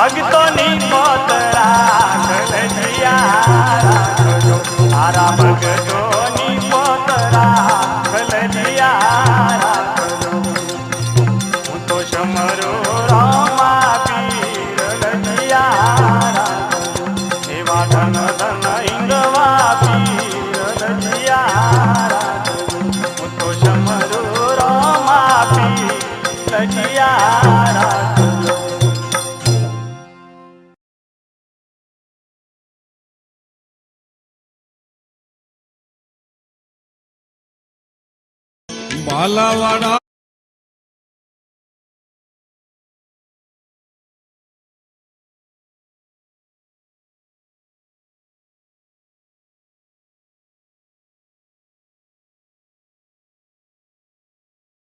ભક્તોની પોતરા ખલજિયા રાખજો મારા ભક્તોની પોતરા ખલજિયા રાખજો હું તો સમરો રામા પીર લજિયા રાખજો એવા ધન ધન ઈંગવા પીર લજિયા રાખજો હું તો સમરો રામા પીર લજિયા રાખજો માલાવાડા